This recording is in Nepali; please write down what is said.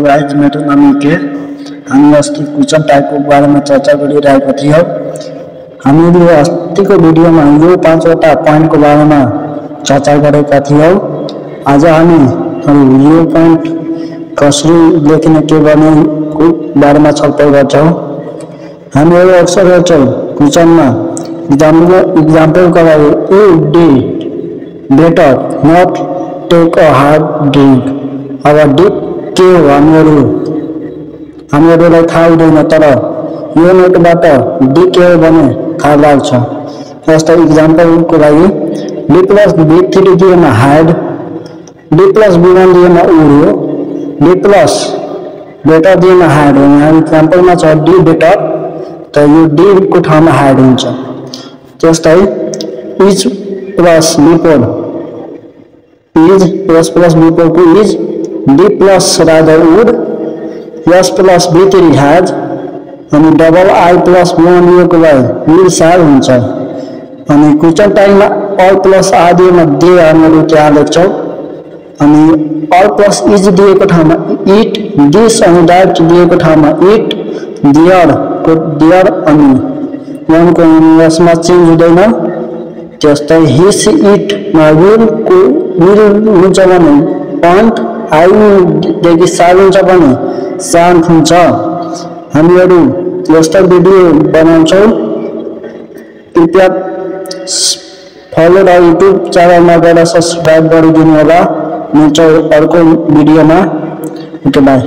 गाइस मेरो नाम के हामी अस्ति क्वेश्चन टाइपको बारेमा चर्चा गरिरहेका थियौं। हामीले अस्तिको भिडियोमा यो 5 वटा पोइन्टको बारेमा चर्चा गरेका थियौं। आज हामी यो पोइन्ट कसरी लेख्ने के गर्नेको बारेमा छलफल गर्छौं। हामीहरू अक्सर गर्छौं क्वेश्चनमा एग्जाम्पलका लागि a did better not take a hard drink. अब डिड के हो हामीहरूलाई थाहा हुँदैन, तर यो नोटबाट डी के हो भने थाहा लाग्छ। जस्तै इक्जाम्पलको लागि डी प्लस बी3 दिएमा हार्ड, डी प्लस बी1 दिएमा वुड हो, डी प्लस बेटर दिएमा हार्ड हो। यहाँ इक्जाम्पलमा छ डी बेटर, त यो डी को ठाउँमा हार्ड हुन्छ। जस्तै इज प्लस बी4 इज प्लस बी4 को is, D plus rather would, S plus बी3 हैज, अनि डबल आई प्लस b1 दिएको भए विल साल हुन्छ। अनि क्वेश्चन टाइममा अल प्लस आ दिएमा दे हामीहरू त्यहाँ लेख्छौं। अनि अल प्लस इज दिएको ठाउँमा इट, दिस अनि दैट दिएको ठाउँमा इट, देयर को देयर अनि वन को यसमा चेन्ज हुँदैन। जस्तै हिस इट मा विल को विल हुन्छ भने पॉइंट, आई देखि साल हुन्छ भने शान्त हुन्छ। हामीहरू यस्तो भिडियो बनाउँछौं। कृपया फलो र युट्युब च्यानलमा गएर सब्स्क्राइब गरिदिनु होला। मिल्छौं अर्को भिडियोमा। Okay bye.